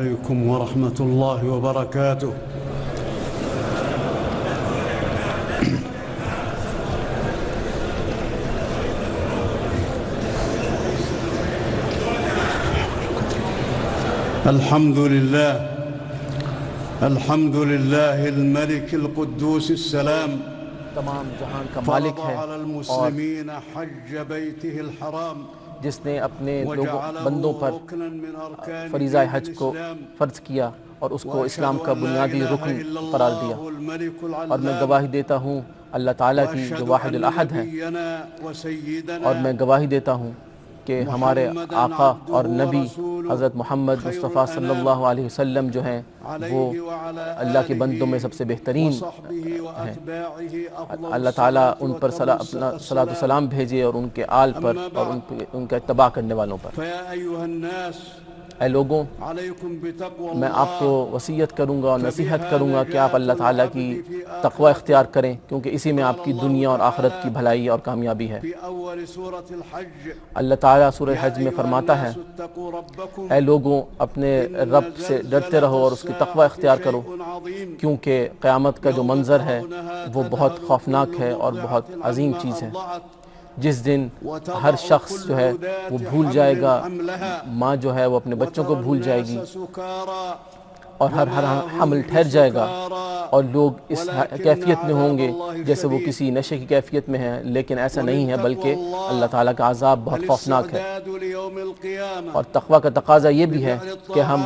عليكم ورحمة الله وبركاته. الحمد لله الملك القدوس السلام تمام جہان کا مالک ہے على المسلمين حج بيته الحرام جس نے اپنے بندوں پر فریضہ حج کو فرض کیا اور اس کو اسلام کا بنیادی رکن قرار دیا، اور میں گواہی دیتا ہوں اللہ تعالیٰ کی جو واحد الاحد ہے، اور میں گواہی دیتا ہوں کہ ہمارے آقا اور نبی حضرت محمد مصطفیٰ صلی اللہ علیہ وسلم جو ہیں وہ اللہ کے بندوں میں سب سے بہترین ہیں۔ اللہ تعالیٰ ان پر اپنا صلاۃ و سلام بھیجے اور ان کے آل پر اور ان کا اتباع کرنے والوں پر۔ اے لوگوں، میں آپ کو وصیت کروں گا اور نصیحت کروں گا کہ آپ اللہ تعالیٰ کی تقوی اختیار کریں، کیونکہ اسی میں آپ کی دنیا اور آخرت کی بھلائی اور کامیابی ہے۔ اللہ تعالیٰ سورہ حج میں فرماتا ہے، اے لوگوں اپنے رب سے ڈرتے رہو اور اس کی تقوی اختیار کرو، کیونکہ قیامت کا جو منظر ہے وہ بہت خوفناک ہے اور بہت عظیم چیز ہے۔ جس دن ہر شخص جو ہے وہ بھول جائے گا، ماں جو ہے وہ اپنے بچوں کو بھول جائے گی، اور ہر حمل ٹھہر جائے گا، اور لوگ اس کیفیت میں ہوں گے جیسے وہ کسی نشے کی کیفیت میں ہیں، لیکن ایسا نہیں ہے، بلکہ اللہ تعالیٰ کا عذاب بہت خوفناک ہے۔ اور تقوی کا تقاضا یہ بھی ہے کہ ہم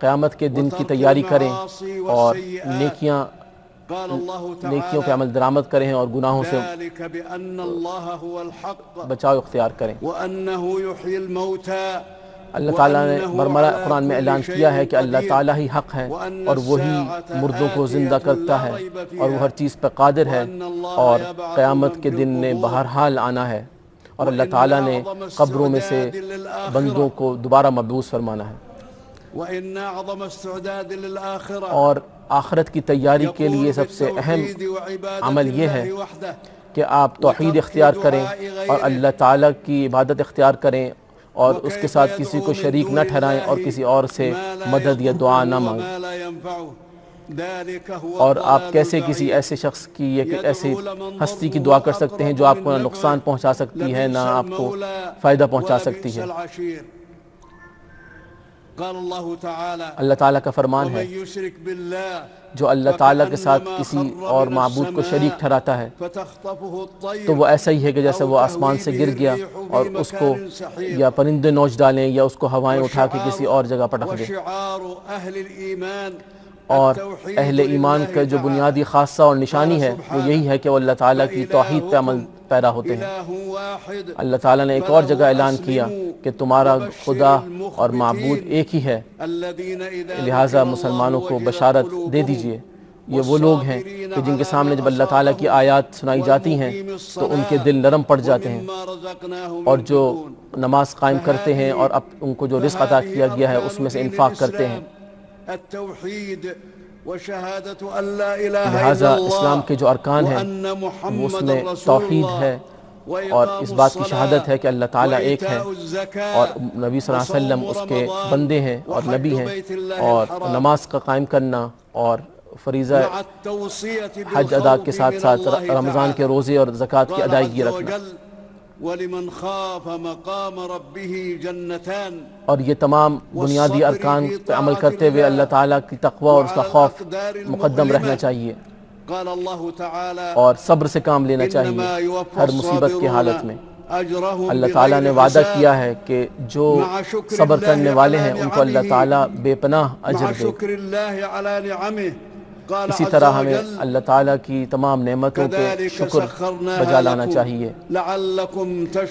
قیامت کے دن کی تیاری کریں اور نیکیوں پہ عمل درآمد کریں اور گناہوں سے بچاؤ اختیار کریں۔ اللہ تعالیٰ نے برملا قرآن میں اعلان کیا ہے کہ اللہ تعالیٰ ہی حق ہے، اور وہی مردوں کو زندہ کرتا ہے، اور وہ ہر چیز پر قادر ہے، اور قیامت کے دن نے بہرحال آنا ہے، اور اللہ تعالیٰ نے قبروں میں سے بندوں کو دوبارہ مبعوث فرمانا ہے۔ اور آخرت کی تیاری کے لیے سب سے اہم عمل یہ ہے کہ آپ توحید اختیار کریں اور اللہ تعالیٰ کی عبادت اختیار کریں، اور اس کے ساتھ کسی کو شریک نہ ٹھہرائیں اور کسی اور سے مدد یا دعا نہ مانگیں۔ اور آپ کیسے کسی ایسے شخص کی یا ایسی ہستی کی دعا کر سکتے ہیں جو آپ کو نہ نقصان پہنچا سکتی ہے نہ آپ کو فائدہ پہنچا سکتی ہے۔ اللہ تعالیٰ کا فرمان ہے، جو اللہ تعالیٰ کے ساتھ کسی اور معبود کو شریک ٹھہراتا ہے تو وہ ایسا ہی ہے کہ جیسے وہ آسمان سے گر گیا اور اس کو یا پرندے نوچ ڈالیں یا اس کو ہوائیں اٹھا کے کسی اور جگہ پٹک دیں۔ اور اہل ایمان کا جو بنیادی خاصہ اور نشانی ہے وہ یہی ہے کہ وہ اللہ تعالیٰ کی توحید پہ عمل پیرا ہوتے ہیں۔ اللہ تعالیٰ نے ایک اور جگہ اعلان کیا کہ تمہارا خدا اور معبود ایک ہی ہے، لہٰذا مسلمانوں کو بشارت دے دیجئے۔ یہ وہ لوگ ہیں کہ جن کے سامنے جب اللہ تعالیٰ کی آیات سنائی جاتی ہیں تو ان کے دل نرم پڑ جاتے ہیں، اور جو نماز قائم کرتے ہیں اور ان کو جو رزق عطا کیا گیا ہے اس میں سے انفاق کرتے ہیں۔ لہٰذا اسلام کے جو ارکان ہیں وہ اس میں توحید ہے، اور اس بات کی شہادت ہے کہ اللہ تعالیٰ ایک ہے، اور نبی صلی اللہ علیہ وسلم اس کے بندے ہیں اور نبی ہیں، اور نماز کا قائم کرنا اور فریضہ حج ادا کے ساتھ ساتھ رمضان کے روزے اور زکوٰۃ کی ادائیگی رکھنا۔ وَلِمَنْ خَافَ مَقَامَ رَبِّهِ جَنَّتَانِ، اور یہ تمام بنیادی ارکان پہ عمل کرتے ہوئے اللہ تعالیٰ کی تقوی اور اس کا خوف مقدم رہنا چاہیے، اور صبر سے کام لینا چاہیے ہر مصیبت کی حالت میں۔ اللہ تعالیٰ نے وعدہ کیا ہے کہ جو صبر کرنے والے ہیں ان کو اللہ تعالیٰ بے پناہ اجر دے۔ اسی طرح ہمیں اللہ تعالیٰ کی تمام نعمتوں کے شکر بجا لانا چاہیے۔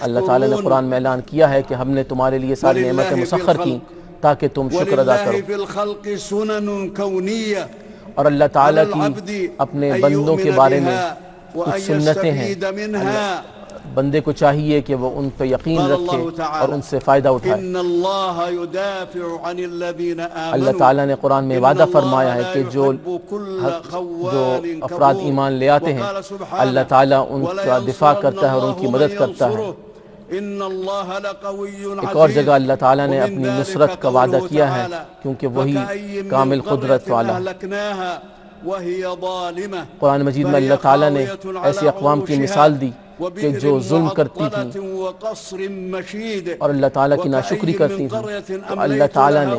اللہ تعالیٰ نے قرآن میں اعلان کیا ہے کہ ہم نے تمہارے لیے ساری نعمتیں مسخر کی تاکہ تم شکر ادا کرو۔ اور اللہ تعالیٰ کی اپنے بندوں کے بارے میں کچھ سنتیں ہیں، بندے کو چاہیے کہ وہ ان پہ یقین رکھے اور ان سے فائدہ اٹھائے۔ اللہ تعالیٰ نے قرآن میں وعدہ فرمایا ہے کہ جو افراد ایمان لے آتے ہیں اللہ تعالیٰ ان کا دفاع کرتا ہے اور ان کی مدد کرتا ہے۔ ایک اور جگہ اللہ تعالیٰ نے اپنی نصرت کا وعدہ کیا ہے کیونکہ وہی کامل قدرت والا ہے۔ قرآن مجید میں اللہ تعالیٰ نے ایسی اقوام کی مثال دی کہ جو ظلم کرتی تھیں اور اللہ تعالیٰ کی ناشکری کرتی تھیں، تو اللہ تعالیٰ نے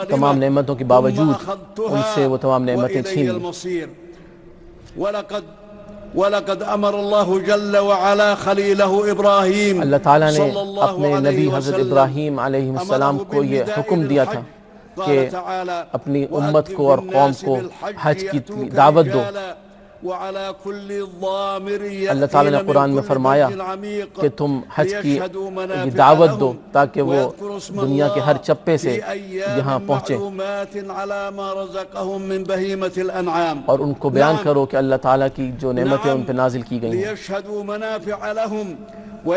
تمام نعمتوں کے باوجود ان سے وہ تمام نعمتیں چھین لیں۔ وَلَقَدْ أَمَرَ اللَّهُ جَلَّ وَعَلَا خَلِيلَهُ إِبْرَاهِيمَ اللہ تعالیٰ نے اپنے نبی حضرت ابراہیم علیہ السلام کو یہ حکم دیا تھا کہ اپنی امت کو اور قوم کو حج کی دعوت دو۔ اللہ تعالیٰ نے قرآن میں فرمایا کہ تم حج کی دعوت دو تاکہ وہ دنیا کے ہر چپے سے یہاں پہنچیں، اور ان کو بیان کرو کہ اللہ تعالیٰ کی جو نعمتیں ان پہ نازل کی گئی ہیں،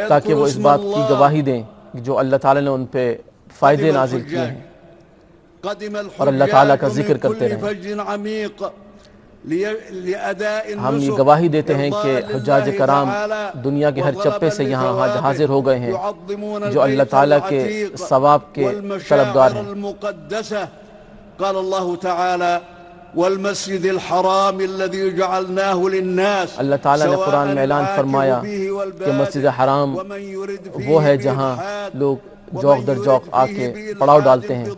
تاکہ وہ اس بات کی گواہی دیں جو اللہ تعالیٰ نے ان پہ فائدے نازل کیے ہیں اور اللہ تعالیٰ کا ذکر کرتے رہیں۔ ہم یہ گواہی دیتے ہیں کہ حجاج کرام دنیا کے ہر چپے سے یہاں حاضر ہو گئے ہیں جو اللہ تعالیٰ کے ثواب کے طلبگار ہیں۔ قال اللہ تعالی والمسجد الحرام الذي جعلناه للناس، اللہ تعالیٰ نے قرآن میں اعلان فرمایا کہ مسجد حرام وہ ہے جہاں لوگ جوق در جوق آ کے پڑاؤ ڈالتے ہیں،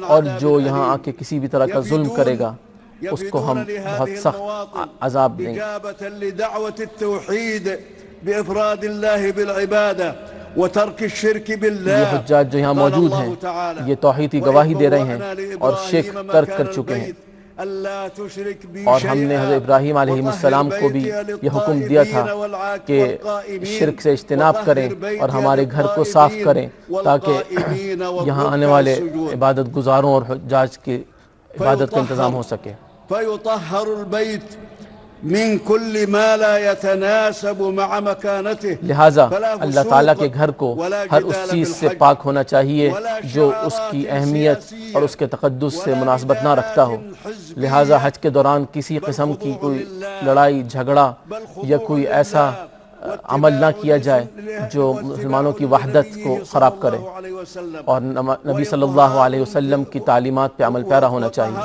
اور جو یہاں آ کے کسی بھی طرح کا ظلم کرے گا اس کو ہم بہت سخت عذاب دیں گے۔ لدعوة التوحید بإفراد اللہ بالعبادہ وترک الشرک باللہ، یہ حجاج جو یہاں موجود ہیں یہ توحید کی گواہی دے رہے ہیں اور شرک ترک کر چکے ہیں، اور ہم نے حضرت ابراہیم علیہ السلام کو بھی یہ حکم دیا تھا کہ شرک سے اجتناب کریں اور ہمارے گھر کو صاف کریں تاکہ یہاں آنے والے عبادت گزاروں اور حجاج کی عبادت کا انتظام ہو سکے۔ فيطهر البيت من كل ما لا يتناسب مع مكانته، لہٰذا اللہ تعالیٰ کے گھر کو ہر اس چیز سے پاک ہونا چاہیے جو اس کی اہمیت اور اس کے تقدس سے مناسبت نہ رکھتا ہو، لہٰذا حج کے دوران کسی قسم کی کوئی لڑائی جھگڑا یا کوئی ایسا عمل نہ کیا جائے جو مسلمانوں کی وحدت کو خراب کرے، اور نبی صلی اللہ علیہ وسلم کی تعلیمات پہ عمل پیرا ہونا چاہیے۔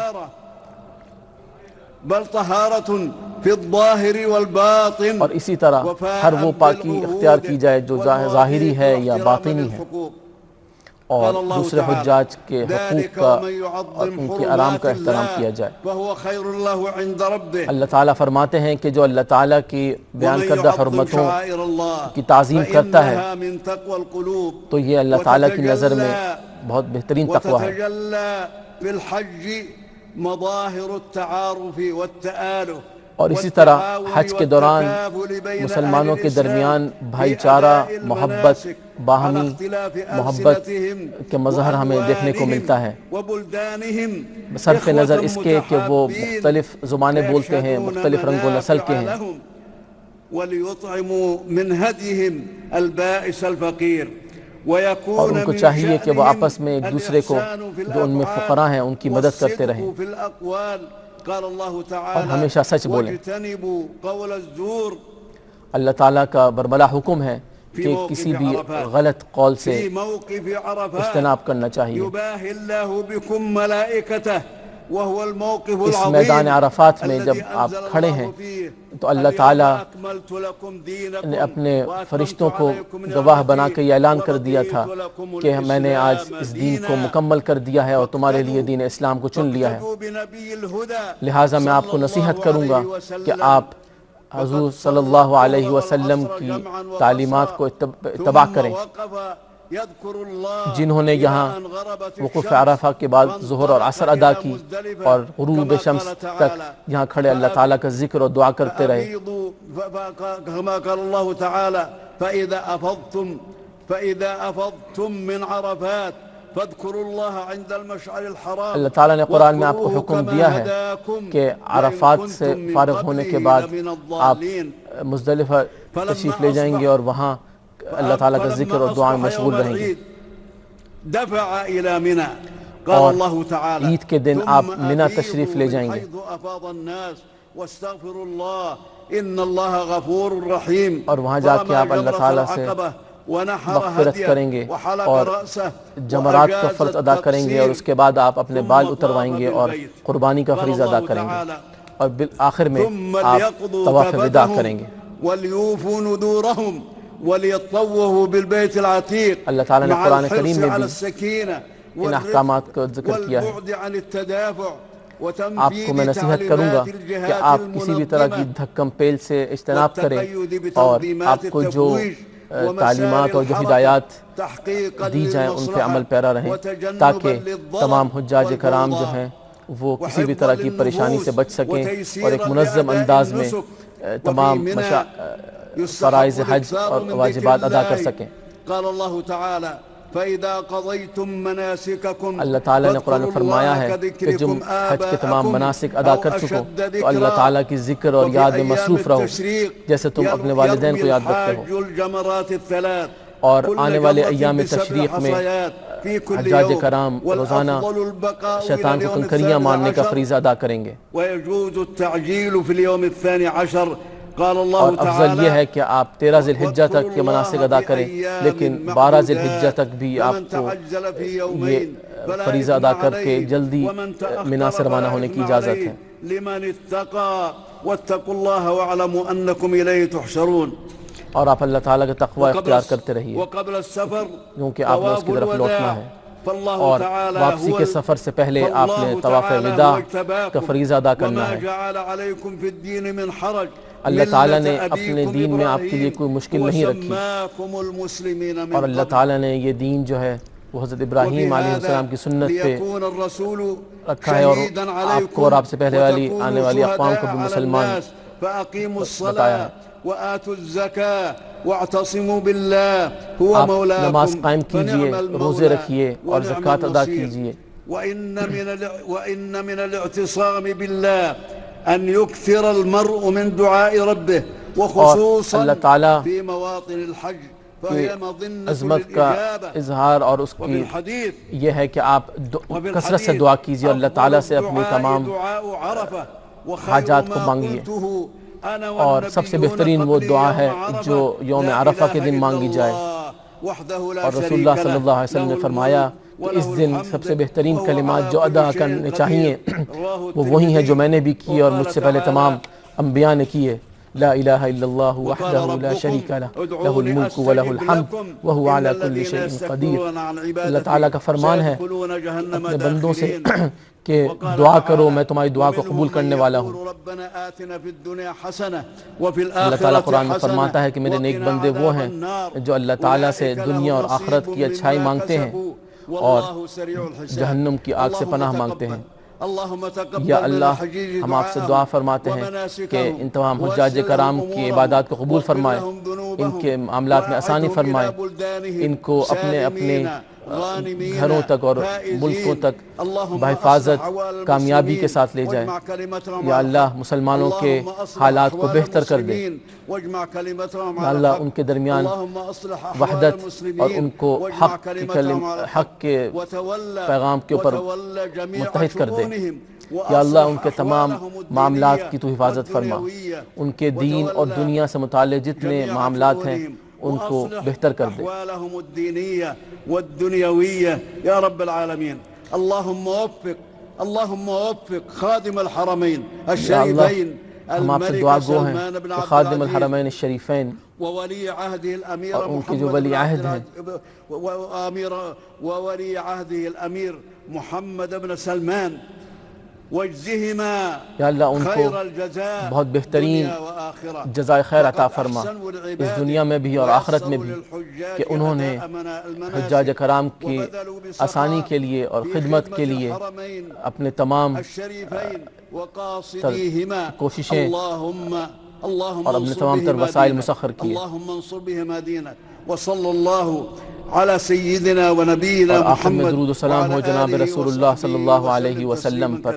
بل طہارت فی الظاہر والباطن، اور اسی طرح ہر وہ پاکی اختیار کی جائے جو ظاہری ہے یا باطنی ہے، اور دوسرے حجاج کے حقوق کا اور ان کے آرام کا احترام کیا جائے۔ اللہ تعالیٰ فرماتے ہیں کہ جو اللہ تعالیٰ کی بیان کردہ حرمتوں کی تعظیم کرتا ہے تو یہ اللہ تعالیٰ کی نظر میں بہت بہترین تقویٰ ہے۔ اور اسی طرح حج کے دوران مسلمانوں کے درمیان بھائی چارہ، محبت، باہمی محبت کے مظہر ہمیں دیکھنے کو ملتا ہے، صرف نظر اس کے کہ وہ مختلف زبانیں بولتے ہیں، مختلف رنگ و نسل کے ہیں، اور ان کو چاہیے کہ وہ آپس میں ایک دوسرے کو جو ان میں فقراء ہیں ان کی مدد کرتے رہیں اور ہمیشہ سچ بولیں۔ اللہ تعالیٰ کا برملا حکم ہے کہ کسی بھی غلط قول سے اجتناب کرنا چاہیے۔ اس میدان عرفات میں جب آپ کھڑے ہیں تو اللہ تعالیٰ نے اپنے فرشتوں کو گواہ بنا کے یہ اعلان کر دیا تھا کہ میں نے آج اس دین کو مکمل کر دیا ہے اور تمہارے لیے دین اسلام کو چن لیا ہے، لہٰذا میں آپ کو نصیحت کروں گا کہ آپ حضور صلی اللہ علیہ وسلم کی تعلیمات کو اتباع کریں۔ جنہوں نے یہاں وقوف عرفہ کے بعد ظہر اور عصر ادا کی اور غروب شمس تک یہاں کھڑے اللہ تعالیٰ کا ذکر اور دعا کرتے رہے، اللہ تعالیٰ نے قرآن میں آپ کو حکم دیا ہے کہ عرفات سے فارغ ہونے کے بعد آپ مزدلفہ تشریف لے جائیں گے اور وہاں اللہ تعالیٰ کا ذکر اور دعا میں مشغول رہیں گے، اور عید کے دن آپ منی تشریف لے جائیں گے۔ إن الله غفور رحيم. اور وہاں جا کے آپ اللہ تعالیٰ سے مغفرت کریں گے اور جمرات کا فرض ادا کریں گے، اور اس کے بعد آپ اپنے بال اتروائیں گے اور قربانی کا فریضہ ادا کریں گے، اور بالآخر میں آپ طواف وداع کریں گے۔ وَلْيُوفُوا نُذُورَهُمْ وَلْيَطَّوَّفُوا بِالْبَيْتِ الْعَتِيقِ اللہ تعالیٰ نے مع قرآن الحرص کریم میں على بھی السكينة ان احکامات کا ذکر کیا ہے۔ والبعد عن التدافع آپ کو میں نصیحت کروں گا کہ آپ کسی بھی طرح کی دھکم پیل سے اجتناب کریں، اور آپ کو جو تعلیمات اور جو ہدایات دی جائیں ان پہ عمل پیرا رہیں، تاکہ تمام حجاج کرام جو ہیں وہ کسی بھی طرح کی پریشانی سے بچ سکیں اور ایک منظم انداز میں تمام فرائض حج اور واجبات ادا کر سکیں۔ قال اللہ تعالی فَإِذَا قَضَيْتُم مَّنَاسِكَكُمْ اللہ تعالیٰ نے قرآن میں فرمایا ہے کہ جب حج کے تمام مناسک ادا کر چکو تو اللہ تعالیٰ کی ذکر اور یاد میں مصروف رہو، جیسے تم اپنے والدین کو یاد رکھتے ہو۔ اور آنے والے ایام تشریق میں حجاج کرام روزانہ شیطان کو کنکریاں مارنے کا فریضہ ادا کریں گے، وَيَجُوزُ التَّعْجِيلُ فِي الْيَوْمِ الثَّانِي عَشَرِ اور افضل یہ ہے کہ آپ 13 ذی الحجہ تک کے مناسک ادا کریں، لیکن 12 ذی الحجہ تک بھی آپ کو یہ فریضہ ادا کر کے جلدی منا سے روانہ ہونے کی اجازت ہے۔ لمن اتقى واتقوا الله واعلموا انكم اليه تحشرون۔ اور آپ اللہ تعالیٰ کا تقوی اختیار کرتے رہیے وقبل السفر کیونکہ آپ نے اس کی طرف لوٹنا ہے، اور واپسی کے سفر سے پہلے آپ نے طواف وداع کا فریضہ ادا کرنا ہے۔ اللہ تعالیٰ نے اپنے دین میں آپ کے لیے کوئی مشکل نہیں رکھی، اور اللہ تعالیٰ نے یہ دین جو ہے وہ حضرت ابراہیم علیہ السلام کی سنت پہ رکھا ہے، اور آپ کو اور آپ سے پہلے والی آنے والی اقوام کو بھی مسلمان بتایا ہے۔ آپ نماز قائم کیجئے، روزے رکھیے اور زکوٰۃ ادا کیجئے۔ وَإِنَّ مِنَ الْاعْتِصَامِ بِاللَّهِ أن يكثر المرء من دعاء ربه وخصوصا في مواطن الحج فهي مظنة عظمت کا اظہار اور اس کی یہ ہے کہ آپ کثرت سے دعا کیجئے اور اللہ تعالیٰ سے اپنی تمام حاجات کو مانگیے، اور سب سے بہترین وہ دعا ہے جو یوم عرفہ کے دن مانگی جائے، اور رسول اللہ صلی اللہ علیہ وسلم نے فرمایا کہ اس دن سب سے بہترین کلمات جو ادا کرنے چاہیے وہ وہی ہیں جو میں نے بھی کیے اور مجھ سے پہلے تمام انبیاء نے کیے۔ لا الہ الا اللہ وحدہ لا شریک لہ لہ الملک ولہ الحمد وہو علی کل شیء قدیر۔ اللہ تعالیٰ کا فرمان ہے اپنے بندوں سے کہ دعا کرو، میں تمہاری دعا کو قبول کرنے والا ہوں۔ اللہ تعالیٰ قرآن میں فرماتا ہے کہ میرے نیک بندے وہ ہیں جو اللہ تعالیٰ سے دنیا اور آخرت کی اچھائی مانگتے ہیں اور جہنم کی آگ سے پناہ مانگتے ہیں۔ یا اللہ، ہم آپ سے دعا فرماتے ہیں کہ ان تمام حجاج کرام کی عبادات کو قبول فرمائے، ان کے معاملات میں آسانی فرمائے، ان کو اپنے اپنے گھروں تک اور ملکوں تک بحفاظت کامیابی کے ساتھ لے جائے۔ یا اللہ، مسلمانوں کے حالات کو بہتر کر دے۔ یا اللہ، ان کے درمیان وحدت اور ان کو حق کے پیغام کے اوپر متحد کر دے۔ یا اللہ، ان کے تمام معاملات کی تو حفاظت فرما، ان کے دین اور دنیا سے متعلق جتنے معاملات ہیں ان کو بہتر کر دے۔ یا رب العالمین، اللہم وفق خادم الحرمین الشریفین، ہم آپ سے دعا گو ہیں کہ خادم الحرمین الشریفین وولی عہدہ الامیر اور ان کے جو ولی عہد ہیں وولی عہدہ الامیر محمد بن سلمان، واجزہما یا اللہ ان کو بہت بہترین جزائے خیر عطا فرما اس دنیا میں بھی اور آخرت میں بھی، کہ انہوں نے حجاج کرام کی آسانی کے لیے اور خدمت کے لیے اپنے تمام کوششیں اور اپنے تمام تر وسائل مسخر کیے۔ وصلی اللہ علی سیدنا و نبینا اور آخر میں درود و سلام ہو جناب رسول اللہ صلی اللہ علیہ وسلم پر۔